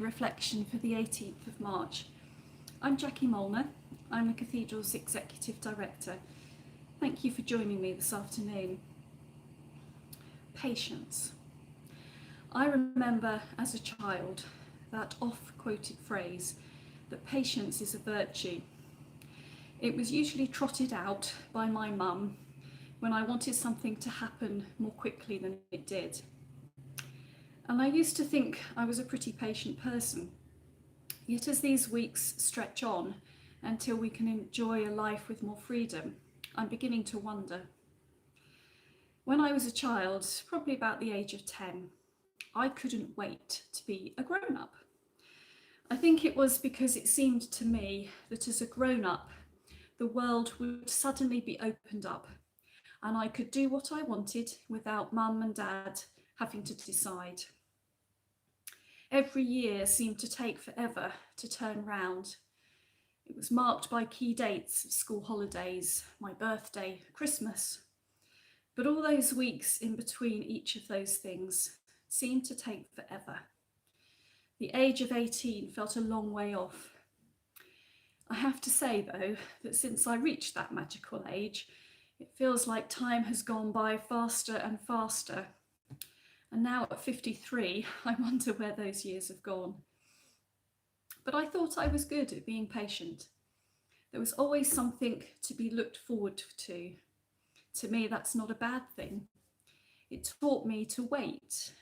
reflection for the 18th of March. I'm Jackie Molnar. I'm the Cathedral's Executive Director. Thank you for joining me this afternoon. Patience. I remember as a child that oft-quoted phrase that patience is a virtue. It was usually trotted out by my mum when I wanted something to happen more quickly than it did. And I used to think I was a pretty patient person. Yet as these weeks stretch on until we can enjoy a life with more freedom, I'm beginning to wonder. When I was a child, probably about the age of 10, I couldn't wait to be a grown-up. I think it was because it seemed to me that as a grown-up, the world would suddenly be opened up and I could do what I wanted without mum and dad having to decide. Every year seemed to take forever to turn round. It was marked by key dates of school holidays, my birthday, Christmas. But all those weeks in between each of those things seemed to take forever. The age of 18 felt a long way off. I have to say though, that since I reached that magical age, it feels like time has gone by faster and faster. And now at 53, I wonder where those years have gone. But I thought I was good at being patient. There was always something to be looked forward to. To me, that's not a bad thing. It taught me to wait,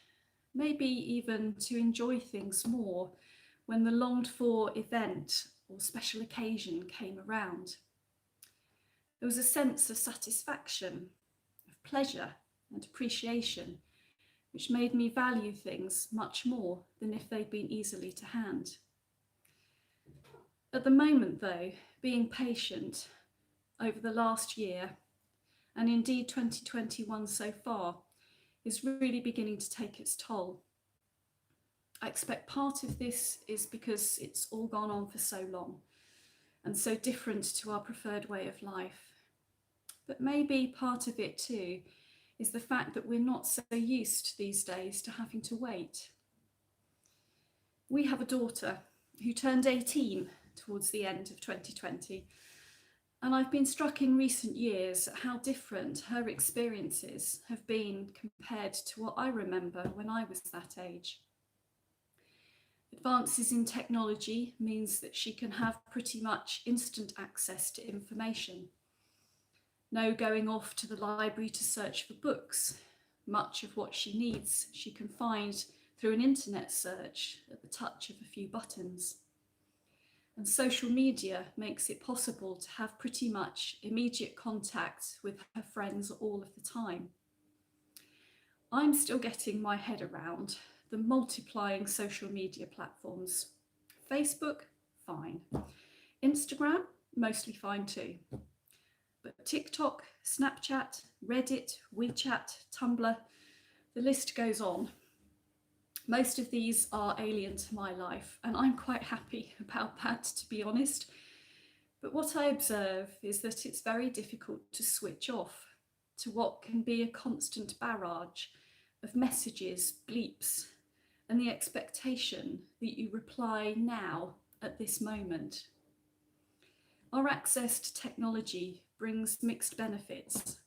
maybe even to enjoy things more when the longed for event or special occasion came around. There was a sense of satisfaction, of pleasure and appreciation, which made me value things much more than if they'd been easily to hand. At the moment though, being patient over the last year, and indeed 2021 so far, is really beginning to take its toll. I expect part of this is because it's all gone on for so long and so different to our preferred way of life. But maybe part of it too is the fact that we're not so used these days to having to wait. We have a daughter who turned 18 towards the end of 2020, and I've been struck in recent years at how different her experiences have been compared to what I remember when I was that age. Advances in technology means that she can have pretty much instant access to information. No going off to the library to search for books. Much of what she needs she can find through an internet search at the touch of a few buttons. And social media makes it possible to have pretty much immediate contact with her friends all of the time. I'm still getting my head around the multiplying social media platforms. Facebook, fine. Instagram, mostly fine too. But TikTok, Snapchat, Reddit, WeChat, Tumblr, the list goes on. Most of these are alien to my life, and I'm quite happy about that, to be honest. But what I observe is that it's very difficult to switch off to what can be a constant barrage of messages, bleeps, and the expectation that you reply now at this moment. Our access to technology brings mixed benefits.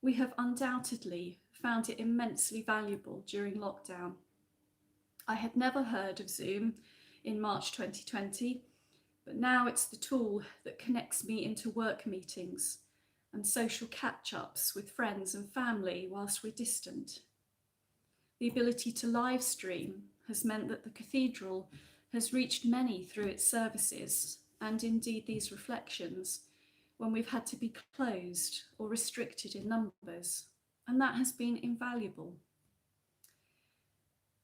We have undoubtedly found it immensely valuable during lockdown. I had never heard of Zoom in March 2020, but now it's the tool that connects me into work meetings and social catch-ups with friends and family whilst we're distant. The ability to live stream has meant that the Cathedral has reached many through its services, and indeed these reflections, when we've had to be closed or restricted in numbers, and that has been invaluable.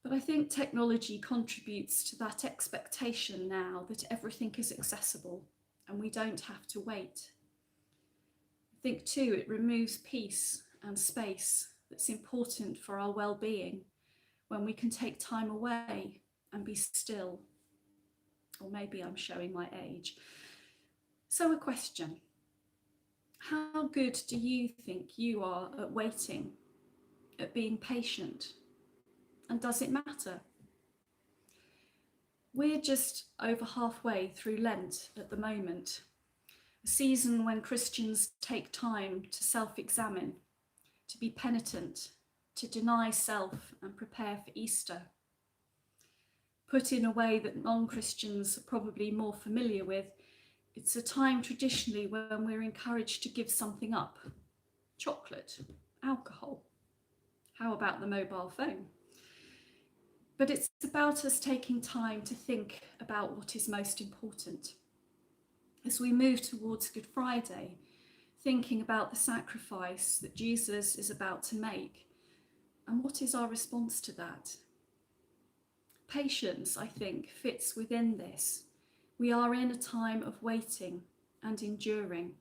But I think technology contributes to that expectation now that everything is accessible and we don't have to wait. I think too it removes peace and space that's important for our well-being when we can take time away and be still. Or maybe I'm showing my age. So a question. How good do you think you are at waiting, at being patient? And does it matter? We're just over halfway through Lent at the moment, a season when Christians take time to self-examine, to be penitent, to deny self and prepare for Easter. Put in a way that non-Christians are probably more familiar with, it's a time traditionally when we're encouraged to give something up. Chocolate, alcohol, how about the mobile phone? But it's about us taking time to think about what is most important. As we move towards Good Friday, thinking about the sacrifice that Jesus is about to make, and what is our response to that? Patience, I think, fits within this. We are in a time of waiting and enduring.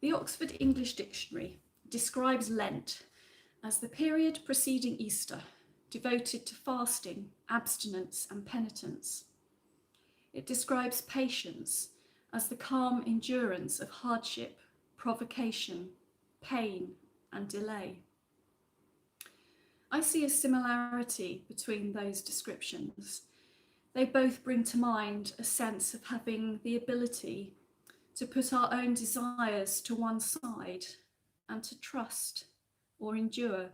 The Oxford English Dictionary describes Lent as the period preceding Easter, devoted to fasting, abstinence, and penitence. It describes patience as the calm endurance of hardship, provocation, pain, and delay. I see a similarity between those descriptions. They both bring to mind a sense of having the ability to put our own desires to one side and to trust or endure,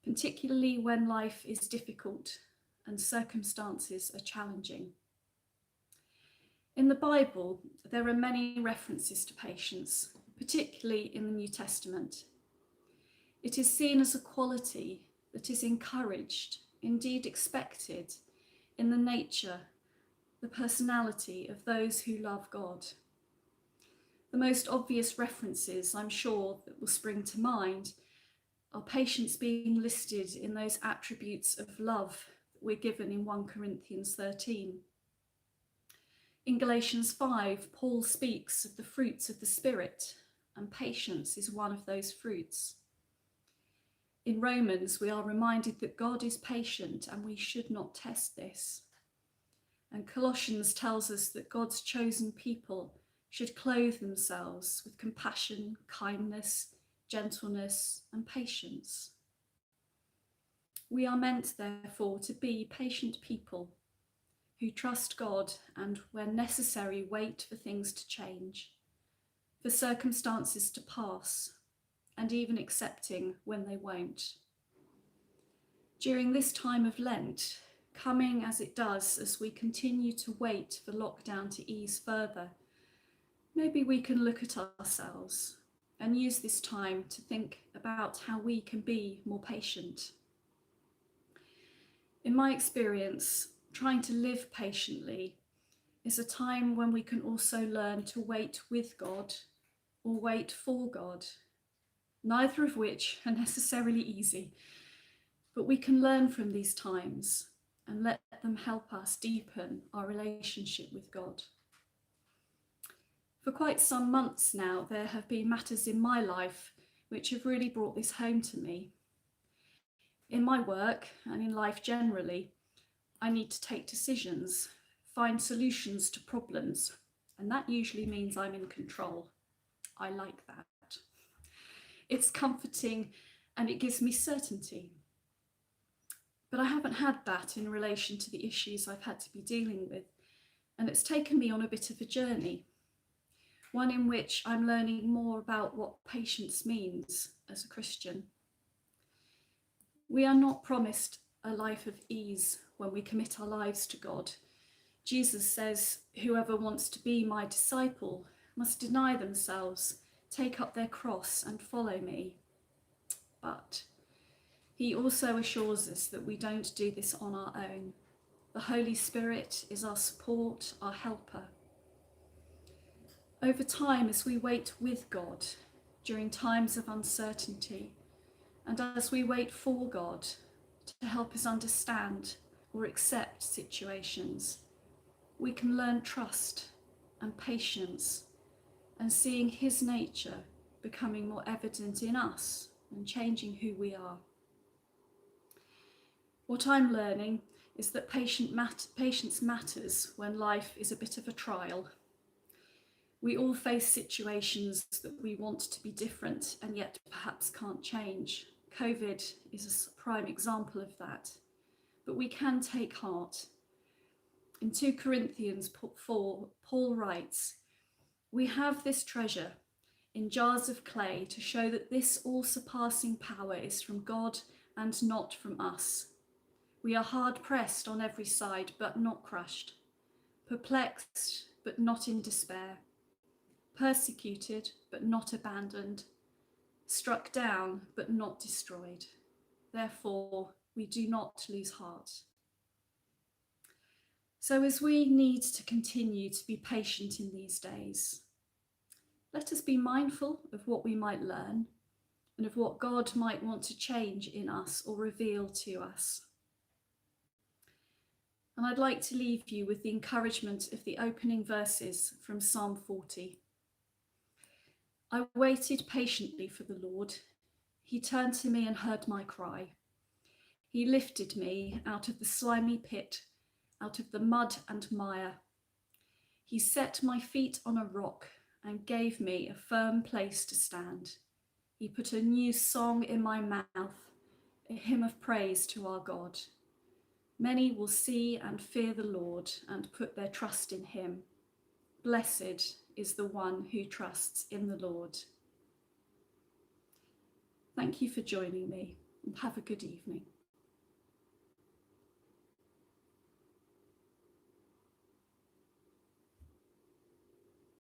particularly when life is difficult and circumstances are challenging. In the Bible, there are many references to patience, particularly in the New Testament. It is seen as a quality that is encouraged, indeed expected, in the nature, the personality of those who love God. The most obvious references, I'm sure, that will spring to mind are patience being listed in those attributes of love that we're given in 1 Corinthians 13. In Galatians 5, Paul speaks of the fruits of the Spirit, and patience is one of those fruits. In Romans, we are reminded that God is patient and we should not test this. And Colossians tells us that God's chosen people should clothe themselves with compassion, kindness, gentleness, and patience. We are meant, therefore, to be patient people who trust God and, when necessary, wait for things to change, for circumstances to pass, and even accepting when they won't. During this time of Lent, coming as it does as we continue to wait for lockdown to ease further, maybe we can look at ourselves and use this time to think about how we can be more patient. In my experience, trying to live patiently is a time when we can also learn to wait with God or wait for God, neither of which are necessarily easy, but we can learn from these times and let them help us deepen our relationship with God. For quite some months now, there have been matters in my life which have really brought this home to me. In my work and in life generally, I need to take decisions, find solutions to problems, and that usually means I'm in control. I like that. It's comforting and it gives me certainty. But I haven't had that in relation to the issues I've had to be dealing with, and it's taken me on a bit of a journey, one in which I'm learning more about what patience means as a Christian. We are not promised a life of ease when we commit our lives to God. Jesus says, "Whoever wants to be my disciple must deny themselves, take up their cross and follow me." But he also assures us that we don't do this on our own. The Holy Spirit is our support, our helper. Over time, as we wait with God during times of uncertainty, and as we wait for God to help us understand or accept situations, we can learn trust and patience and seeing his nature becoming more evident in us and changing who we are. What I'm learning is that patience matters when life is a bit of a trial. We all face situations that we want to be different and yet perhaps can't change. COVID is a prime example of that. but we can take heart. In 2 Corinthians 4, Paul writes, "We have this treasure in jars of clay to show that this all-surpassing power is from God and not from us. We are hard pressed on every side, but not crushed, perplexed, but not in despair, persecuted, but not abandoned, struck down, but not destroyed. Therefore, we do not lose heart." So as we need to continue to be patient in these days, let us be mindful of what we might learn and of what God might want to change in us or reveal to us. And I'd like to leave you with the encouragement of the opening verses from Psalm 40. "I waited patiently for the Lord. He turned to me and heard my cry. He lifted me out of the slimy pit, out of the mud and mire. He set my feet on a rock and gave me a firm place to stand. He put a new song in my mouth, a hymn of praise to our God. Many will see and fear the Lord and put their trust in him. Blessed is the one who trusts in the Lord." Thank you for joining me, and have a good evening.